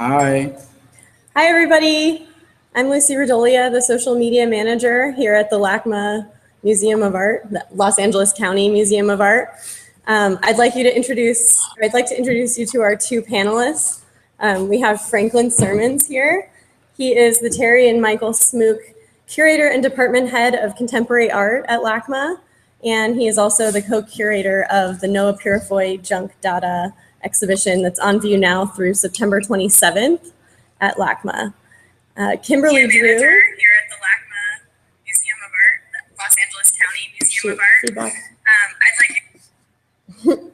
Hi. Hi, everybody. I'm Lucy Radolia, the social media manager here at the LACMA Museum of Art, the Los Angeles County Museum of Art. I'd like to introduce you to our two panelists. We have Franklin Sirmans here. He is the Terry and Michael Smook Curator and Department Head of Contemporary Art at LACMA, and he is also the co-curator of the Noah Purifoy Junk Dada exhibition that's on view now through September 27th at LACMA. Kimberly Drew. Here at the LACMA Museum of Art, the Los Angeles County Museum of Art.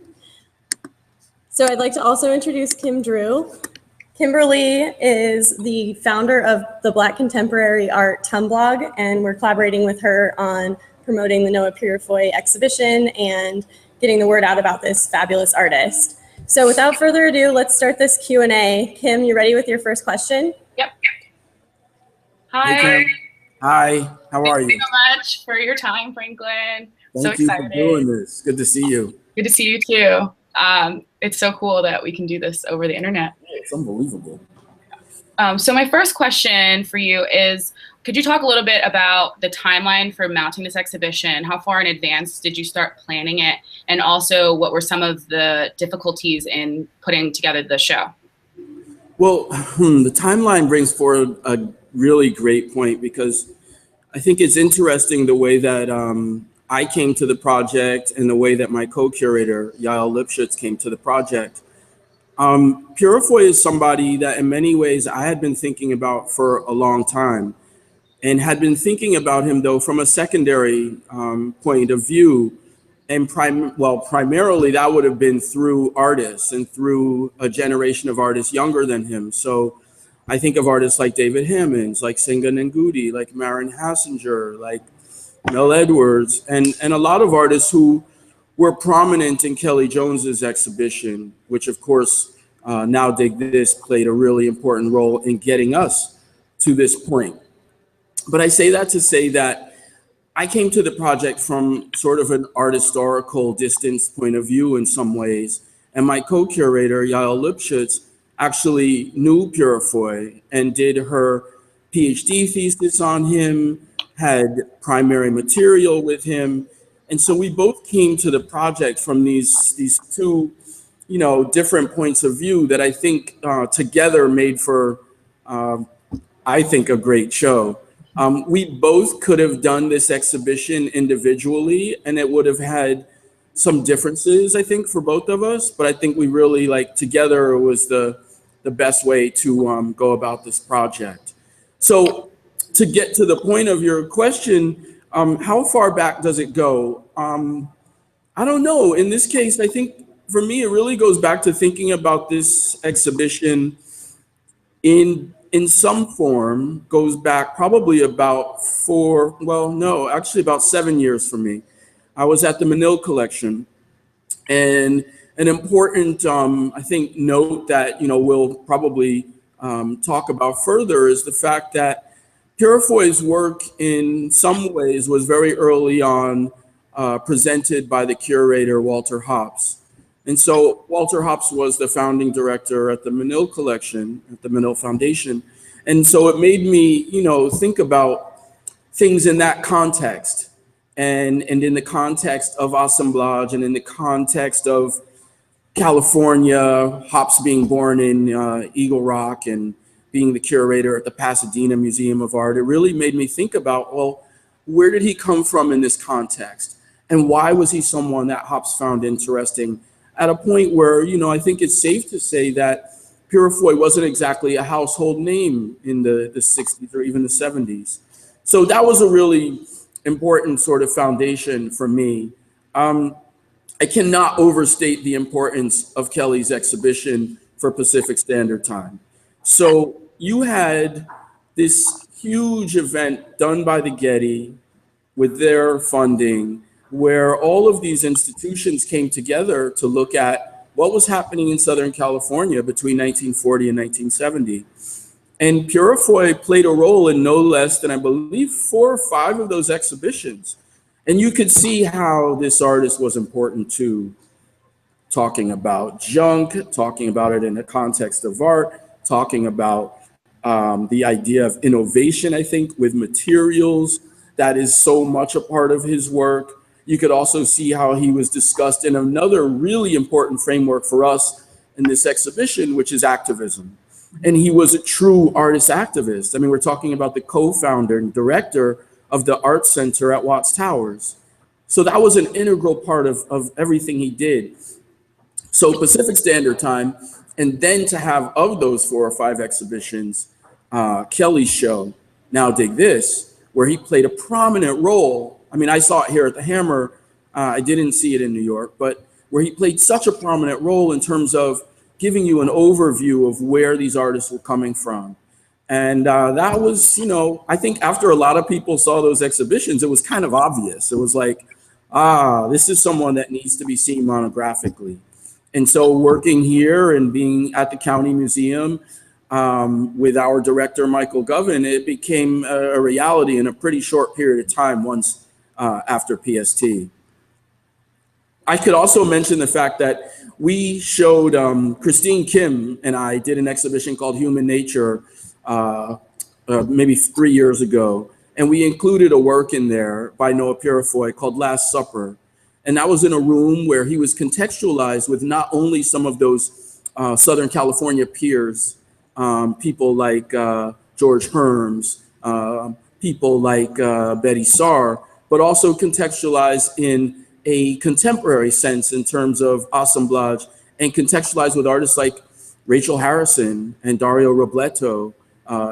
So I'd like to also introduce Kim Drew. Kimberly is the founder of the Black Contemporary Art Tumblr, and we're collaborating with her on promoting the Noah Purifoy exhibition and getting the word out about this fabulous artist. So without further ado, let's start this Q&A. Kim, you ready with your first question? Yep. Hi. Hey, Kim. Hi, how are you? Thank you so much for your time, Franklin. Thank you for doing this. Good to see you. Good to see you too. It's so cool that we can do this over the internet. It's unbelievable. So my first question for you is, could you talk a little bit about the timeline for mounting this exhibition? How far in advance did you start planning it? And also, what were some of the difficulties in putting together the show? Well, the timeline brings forward a really great point, because I think it's interesting the way that I came to the project and the way that my co-curator, Yael Lipschutz, came to the project. Purifoy is somebody that in many ways I had been thinking about for a long time, and had been thinking about him though from a secondary point of view. And primarily that would have been through artists and through a generation of artists younger than him. So I think of artists like David Hammonds, like Senga Ngugi, like Maren Hassinger, like Mel Edwards, and a lot of artists who were prominent in Kelly Jones's exhibition, which of course, Now Dig This played a really important role in getting us to this point. But I say that to say that I came to the project from sort of an art historical distance point of view in some ways. And my co-curator, Yael Lipschutz, actually knew Purifoy and did her PhD thesis on him, had primary material with him. And so we both came to the project from these two, different points of view that I think together made for, I think, a great show. We both could have done this exhibition individually, and it would have had some differences, I think, for both of us. But I think we really, together was the best way to go about this project. So to get to the point of your question, how far back does it go? I don't know. In this case, I think for me, it really goes back to thinking about this exhibition in some form, goes back probably about about 7 years for me. I was at the Manil collection, and an important, I think, note that, we'll probably talk about further is the fact that Purifoy's work in some ways was very early on presented by the curator, Walter Hopps. And so Walter Hopps was the founding director at the Manil collection, at the Manil Foundation. And so it made me, think about things in that context, and in the context of assemblage, and in the context of California, Hopps being born in Eagle Rock and being the curator at the Pasadena Museum of Art. It really made me think about, well, where did he come from in this context? And why was he someone that Hopps found interesting at a point where, I think it's safe to say that Purifoy wasn't exactly a household name in the 60s or even the 70s. So that was a really important sort of foundation for me. I cannot overstate the importance of Kelly's exhibition for Pacific Standard Time. So you had this huge event done by the Getty with their funding, where all of these institutions came together to look at what was happening in Southern California between 1940 and 1970. And Purifoy played a role in no less than, I believe, 4 or 5 of those exhibitions. And you could see how this artist was important to talking about junk, talking about it in the context of art, talking about the idea of innovation, I think, with materials. That is so much a part of his work. You could also see how he was discussed in another really important framework for us in this exhibition, which is activism. And he was a true artist activist. I mean, we're talking about the co-founder and director of the Art Center at Watts Towers. So that was an integral part of everything he did. So Pacific Standard Time, and then to have of those 4 or 5 exhibitions, Kelly's show, Now Dig This, where he played a prominent role. I mean, I saw it here at the Hammer. I didn't see it in New York, but where he played such a prominent role in terms of giving you an overview of where these artists were coming from. And that was, you know, I think after a lot of people saw those exhibitions, it was kind of obvious. It was like, this is someone that needs to be seen monographically. And so working here and being at the County Museum with our director, Michael Govan, it became a reality in a pretty short period of time once after PST. I could also mention the fact that we showed, Christine Kim and I did an exhibition called Human Nature maybe 3 years ago. And we included a work in there by Noah Purifoy called Last Supper. And that was in a room where he was contextualized with not only some of those Southern California peers, people like George Herms, people like Betty Saar, but also contextualized in a contemporary sense in terms of assemblage, and contextualized with artists like Rachel Harrison and Dario Robleto.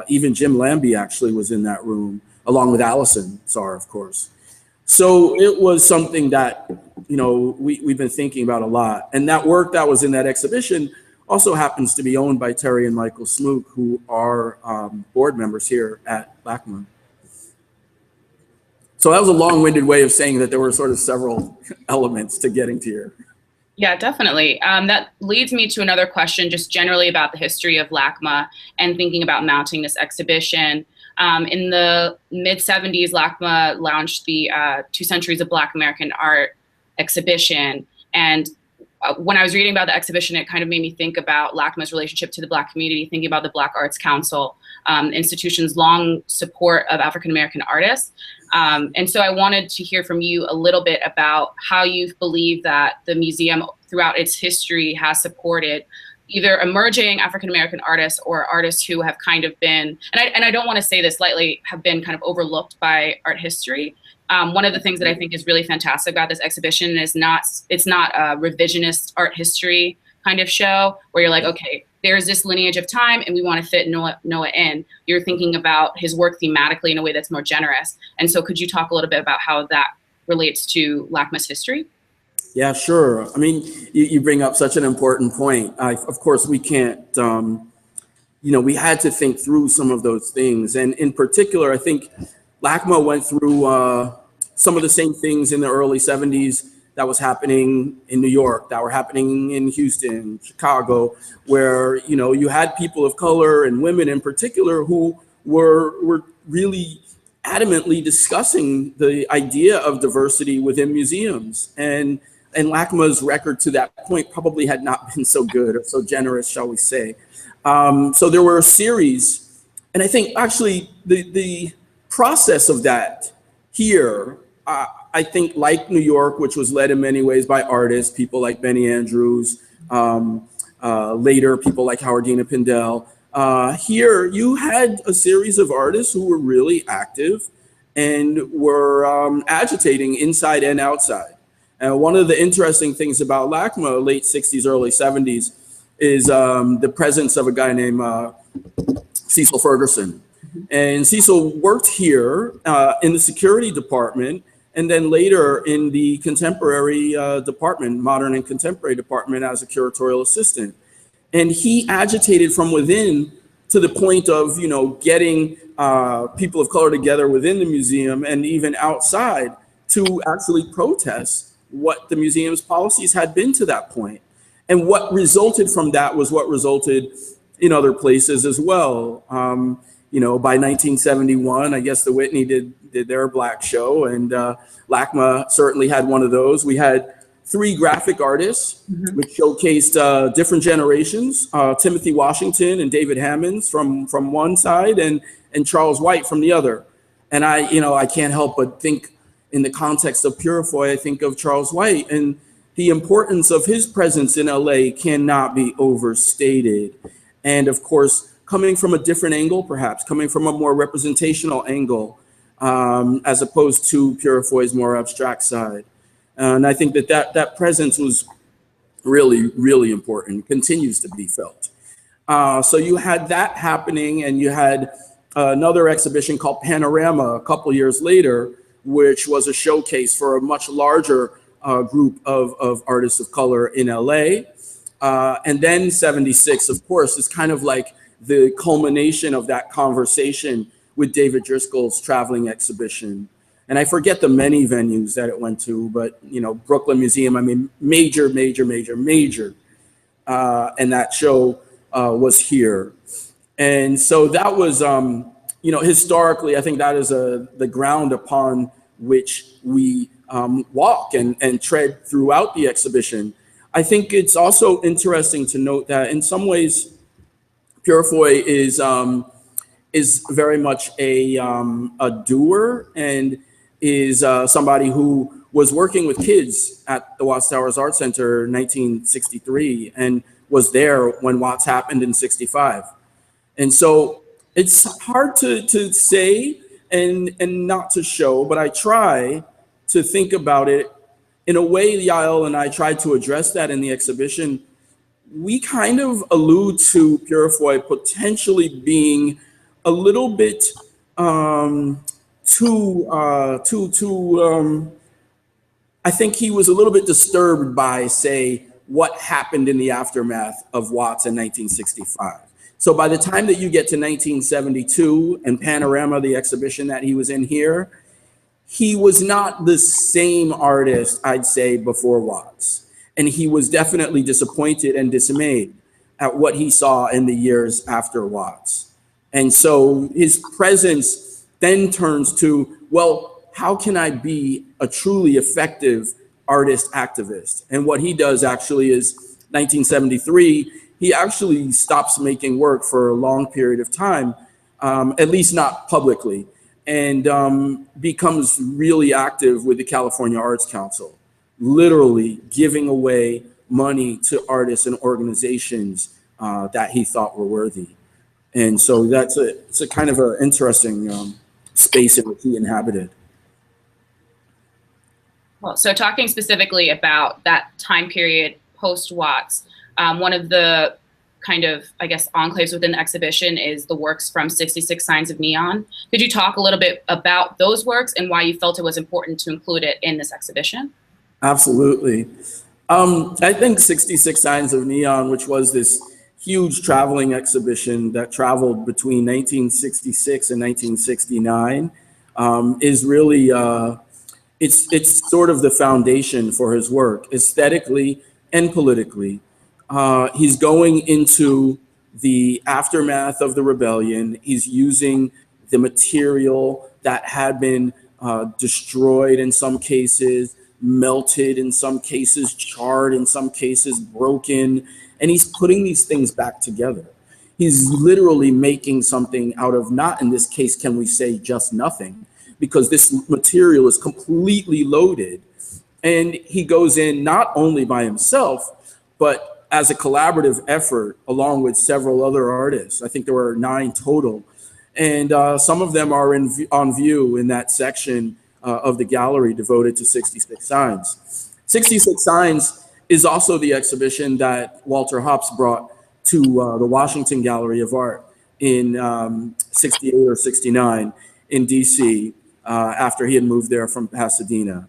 Even Jim Lambie actually was in that room, along with Allison Saar, of course. So it was something that, you know, we've been thinking about a lot. And that work that was in that exhibition also happens to be owned by Terry and Michael Smook, who are board members here at LACMA. So that was a long-winded way of saying that there were sort of several elements to getting to here. Yeah, definitely. That leads me to another question, just generally about the history of LACMA and thinking about mounting this exhibition. In the mid-70s, LACMA launched the 2 Centuries of Black American Art exhibition. And when I was reading about the exhibition, it kind of made me think about LACMA's relationship to the Black community, thinking about the Black Arts Council, institution's long support of African-American artists. And so I wanted to hear from you a little bit about how you believe that the museum throughout its history has supported either emerging African-American artists or artists who have kind of been, and I don't want to say this lightly, have been kind of overlooked by art history. One of the things that I think is really fantastic about this exhibition is it's not a revisionist art history kind of show where you're like, okay, there's this lineage of time and we want to fit Noah in. You're thinking about his work thematically in a way that's more generous. And so could you talk a little bit about how that relates to LACMA's history? Yeah, sure. I mean, you bring up such an important point. Of course, we can't, you know, we had to think through some of those things. And in particular, I think LACMA went through some of the same things in the early 70s that was happening in New York, that were happening in Houston, Chicago, where, you know, you had people of color and women in particular who were really adamantly discussing the idea of diversity within museums. And LACMA's record to that point probably had not been so good or so generous, shall we say. So there were a series, and I think actually the process of that here, I think like New York, which was led in many ways by artists, people like Benny Andrews, later people like Howardina Pindell. Here you had a series of artists who were really active and were agitating inside and outside. And one of the interesting things about LACMA, late 60s, early 70s, is the presence of a guy named Cecil Ferguson. And Cecil worked here in the security department, and then later in the contemporary department, modern and contemporary department, as a curatorial assistant. And he agitated from within to the point of, you know, getting people of color together within the museum and even outside to actually protest what the museum's policies had been to that point. And what resulted from that was what resulted in other places as well. You know, by 1971, I guess the Whitney did their Black show, and LACMA certainly had one of those. We had 3 graphic artists, which showcased different generations, Timothy Washington and David Hammonds from one side, and Charles White from the other. And I can't help but think, in the context of Purifoy, I think of Charles White, and the importance of his presence in LA cannot be overstated. And of course, coming from a different angle, perhaps coming from a more representational angle, as opposed to Purifoy's more abstract side. And I think that presence was really, really important, continues to be felt. So you had that happening, and you had another exhibition called Panorama a couple years later, which was a showcase for a much larger group of artists of color in LA. And then 76, of course, is kind of like the culmination of that conversation with David Driscoll's traveling exhibition. And I forget the many venues that it went to, but Brooklyn Museum, I mean, major. And that show was here. And so that was, historically, I think that is the ground upon which we walk and tread throughout the exhibition. I think it's also interesting to note that in some ways, Purifoy is very much a doer, and is somebody who was working with kids at the Watts Towers Art Center in 1963 and was there when Watts happened in 65. And so it's hard to say and not to show, but I try to think about it in a way. Yael and I tried to address that in the exhibition. We kind of allude to Purifoy potentially being a little bit I think he was a little bit disturbed by, say, what happened in the aftermath of Watts in 1965. So by the time that you get to 1972 and Panorama, the exhibition that he was in here, he was not the same artist, I'd say, before Watts. And he was definitely disappointed and dismayed at what he saw in the years after Watts. And so his presence then turns to, well, how can I be a truly effective artist activist? And what he does actually is 1973, he actually stops making work for a long period of time, at least not publicly, and becomes really active with the California Arts Council, literally giving away money to artists and organizations that he thought were worthy. And so it's a kind of an interesting space in which he inhabited. Well, so talking specifically about that time period post-Watts, one of the kind of, I guess, enclaves within the exhibition is the works from 66 Signs of Neon. Could you talk a little bit about those works and why you felt it was important to include it in this exhibition? Absolutely. I think 66 Signs of Neon, which was this huge traveling exhibition that traveled between 1966 and 1969, is really, it's sort of the foundation for his work, aesthetically and politically. He's going into the aftermath of the rebellion. He's using the material that had been destroyed in some cases, melted in some cases, charred in some cases, broken, and he's putting these things back together. He's literally making something out of, not in this case can we say just nothing, because this material is completely loaded. And he goes in not only by himself, but as a collaborative effort along with several other artists. I think there were 9 total. And some of them are on view in that section of the gallery devoted to 66 Signs. 66 Signs is also the exhibition that Walter Hopps brought to the Washington Gallery of Art in 68 or 69 in DC after he had moved there from Pasadena.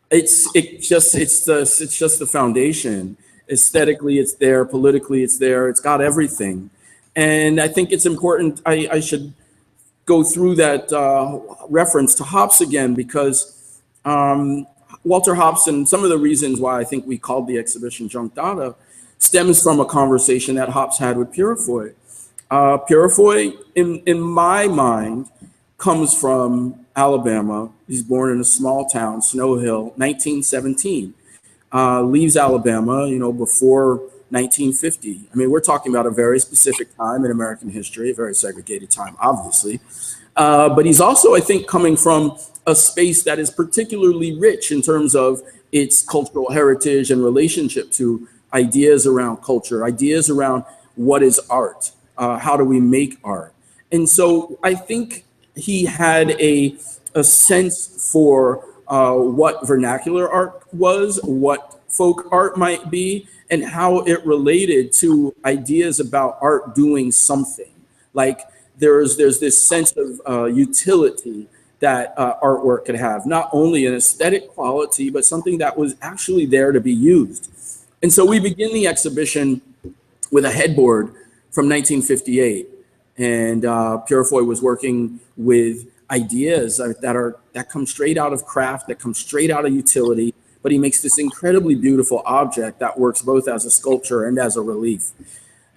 It's just the foundation. Aesthetically, it's there. Politically, it's there. It's got everything. And I think it's important, I should go through that reference to Hopps again, because Walter Hopps, and some of the reasons why I think we called the exhibition Junk Dada, stems from a conversation that Hopps had with Purifoy. Purifoy, in my mind, comes from Alabama. He's born in a small town, Snow Hill, 1917. Leaves Alabama, before 1950. I mean, we're talking about a very specific time in American history, a very segregated time, obviously. But he's also, I think, coming from a space that is particularly rich in terms of its cultural heritage and relationship to ideas around culture, ideas around what is art, how do we make art. And so I think he had a sense for what vernacular art was, what folk art might be, and how it related to ideas about art doing something. Like there's this sense of utility that artwork could have, not only an aesthetic quality, but something that was actually there to be used. And so we begin the exhibition with a headboard from 1958. And Purifoy was working with ideas that come straight out of craft, that come straight out of utility, but he makes this incredibly beautiful object that works both as a sculpture and as a relief.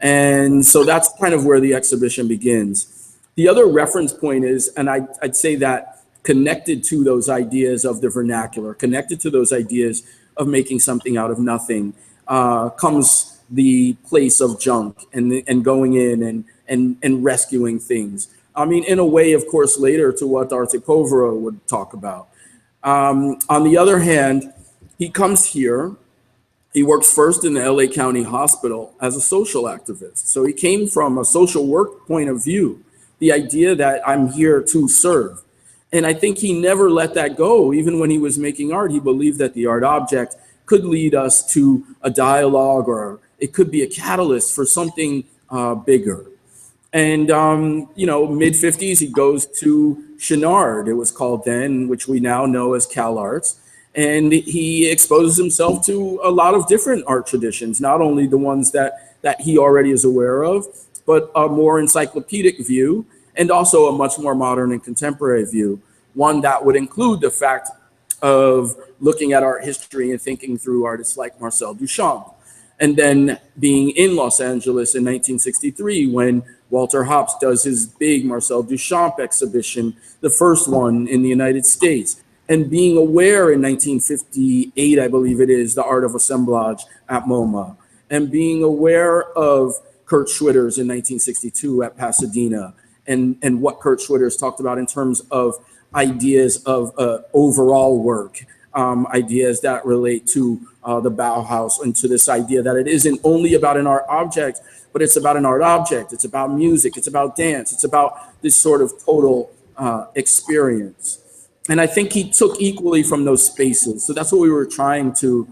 And so that's kind of where the exhibition begins. The other reference point is, and I'd say that connected to those ideas of the vernacular, connected to those ideas of making something out of nothing, comes the place of junk and going in and rescuing things. I mean, in a way, of course, later to what Arte Povera would talk about. On the other hand, he comes here. He works first in the LA County Hospital as a social activist. So he came from a social work point of view, the idea that I'm here to serve. And I think he never let that go. Even when he was making art, he believed that the art object could lead us to a dialogue, or it could be a catalyst for something bigger. And, mid-50s, he goes to Chenard, it was called then, which we now know as Cal Arts. And he exposes himself to a lot of different art traditions, not only the ones that he already is aware of, but a more encyclopedic view, and also a much more modern and contemporary view, one that would include the fact of looking at art history and thinking through artists like Marcel Duchamp. And then being in Los Angeles in 1963 when Walter Hopps does his big Marcel Duchamp exhibition, the first one in the United States. And being aware in 1958, I believe it is, the art of assemblage at MoMA. And being aware of Kurt Schwitter's in 1962 at Pasadena, and what Kurt Schwitter's talked about in terms of ideas of overall work, ideas that relate to the Bauhaus, and to this idea that it isn't only about an art object, but it's about an art object, it's about music, it's about dance, it's about this sort of total experience. And I think he took equally from those spaces. So that's what we were trying to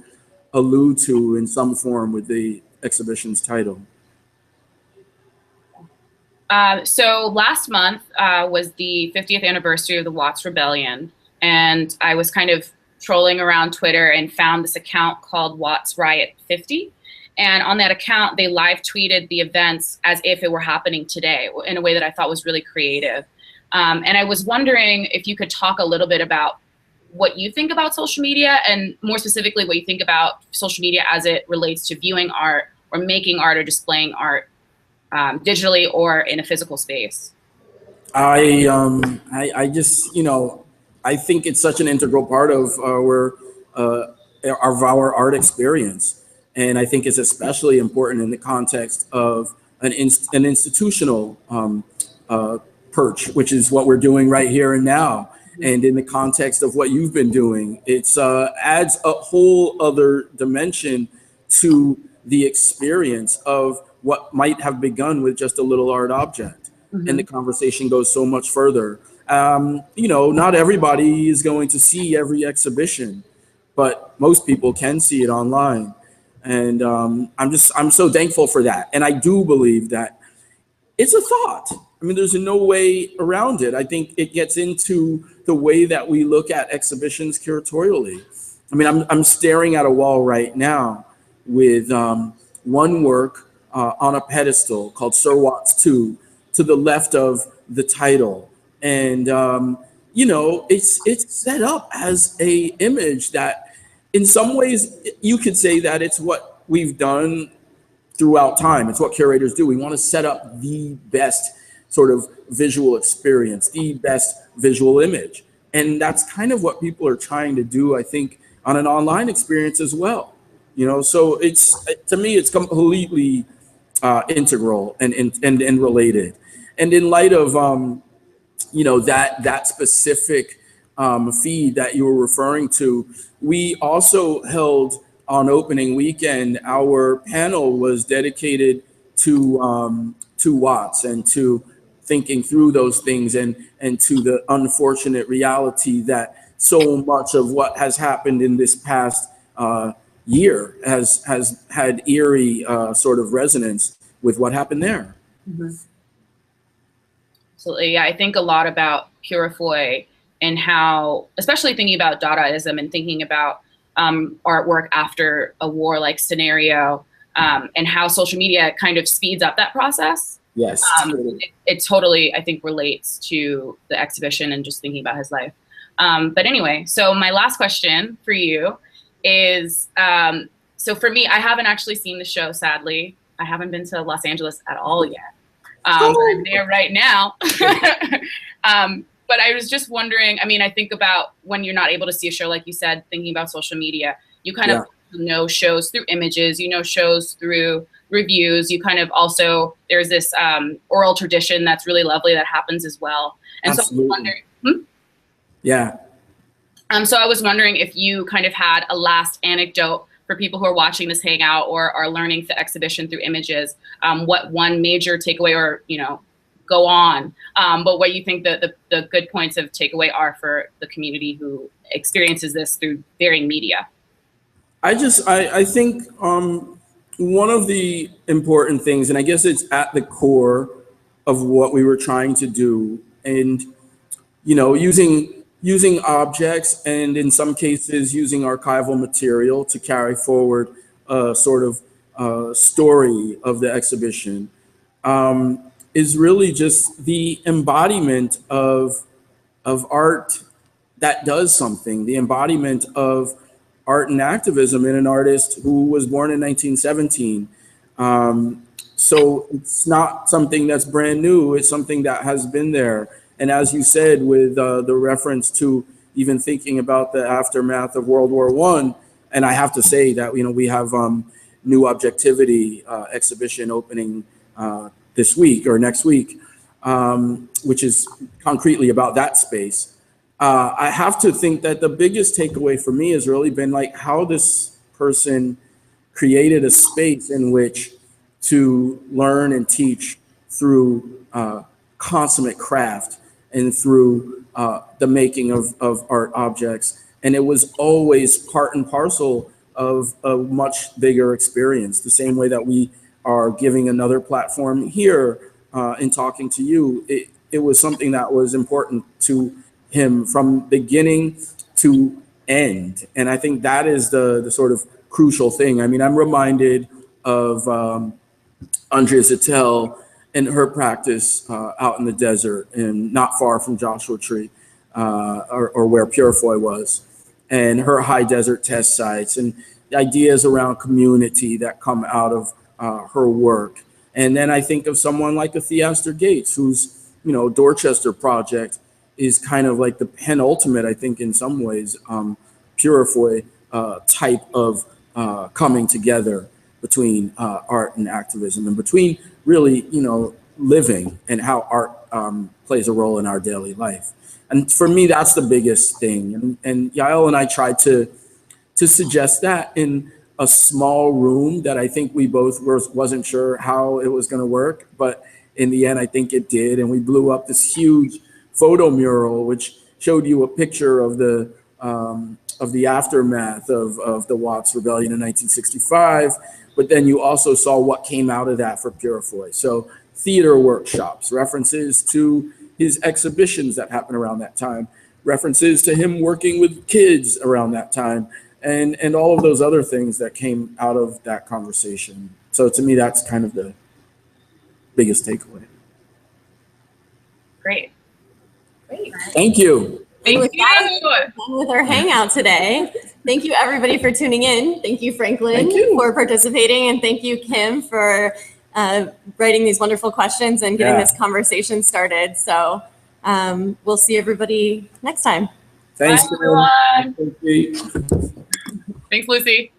allude to in some form with the exhibition's title. So last month was the 50th anniversary of the Watts Rebellion. And I was kind of trolling around Twitter and found this account called Watts Riot 50. And on that account, they live tweeted the events as if it were happening today in a way that I thought was really creative. And I was wondering if you could talk a little bit about what you think about social media, and more specifically, what you think about social media as it relates to viewing art or making art or displaying art digitally or in a physical space. I just, I think it's such an integral part of our art experience. And I think it's especially important in the context of an institutional perch, which is what we're doing right here and now. And in the context of what you've been doing, it's adds a whole other dimension to the experience of what might have begun with just a little art object. Mm-hmm. And the conversation goes so much further. Not everybody is going to see every exhibition, but most people can see it online. And I'm so thankful for that. And I do believe that it's a thought. I mean, there's no way around it. I think it gets into the way that we look at exhibitions curatorially. I mean, I'm staring at a wall right now with one work on a pedestal called Sir Watts 2 to the left of the title. And, it's set up as a image that in some ways you could say that it's what we've done throughout time. It's what curators do. We want to set up the best sort of visual experience, the best visual image. And that's kind of what people are trying to do, I think, on an online experience as well. So to me, it's completely integral and related. And in light of that specific feed that you were referring to, we also held on opening weekend, our panel was dedicated to Watts and to thinking through those things and to the unfortunate reality that so much of what has happened in this past year has had eerie sort of resonance with what happened there. Mm-hmm. Absolutely. Yeah, I think a lot about Purifoy and how, especially thinking about Dadaism and thinking about artwork after a war-like scenario, and how social media kind of speeds up that process. Yes. It totally, I think, relates to the exhibition and just thinking about his life. But anyway, so my last question for you is, so for me, I haven't actually seen the show, sadly. I haven't been to Los Angeles at all yet. But I'm there right now. But I was just wondering, I mean, I think about when you're not able to see a show, like you said, thinking about social media, you kind of know shows through images, shows through reviews. You kind of also, there's this oral tradition that's really lovely that happens as well. And Absolutely. So I was wondering, Yeah. So I was wondering if you kind of had a last anecdote for people who are watching this hangout or are learning the exhibition through images, what one major takeaway or, go on, but what you think the good points of takeaway are for the community who experiences this through varying media. I think one of the important things, and I guess it's at the core of what we were trying to do, and using objects and in some cases using archival material to carry forward a sort of story of the exhibition, is really just the embodiment of art that does something, the embodiment of art and activism in an artist who was born in 1917. So it's not something that's brand new, it's something that has been there. And as you said, with the reference to even thinking about the aftermath of World War I, and I have to say that, we have New Objectivity exhibition opening this week or next week, which is concretely about that space. I have to think that the biggest takeaway for me has really been like how this person created a space in which to learn and teach through consummate craft and through the making of art objects. And it was always part and parcel of a much bigger experience, the same way that we are giving another platform here in talking to you. It was something that was important to him from beginning to end. And I think that is the sort of crucial thing. I mean, I'm reminded of Andrea Zittel and her practice out in the desert and not far from Joshua Tree, or where Purifoy was, and her high desert test sites and the ideas around community that come out of her work. And then I think of someone like a Theaster Gates, whose Dorchester project is kind of like the penultimate, I think, in some ways, Purifoy type of coming together between art and activism, and between really, living and how art plays a role in our daily life. And for me, that's the biggest thing. And Yael and I tried to suggest that in a small room that I think we both wasn't sure how it was going to work, but in the end, I think it did. And we blew up this huge photo mural, which showed you a picture of the aftermath of the Watts Rebellion in 1965. But then you also saw what came out of that for Purifoy. So theater workshops, references to his exhibitions that happened around that time, references to him working with kids around that time, and all of those other things that came out of that conversation. So to me, that's kind of the biggest takeaway. Great. Thank you. Thank you. Done with our hangout today. Thank you, everybody, for tuning in. Thank you, Franklin, for participating, and thank you, Kim, for writing these wonderful questions and getting this conversation started. So we'll see everybody next time. Thanks, Bye, everyone. Lucy. Thanks, Lucy.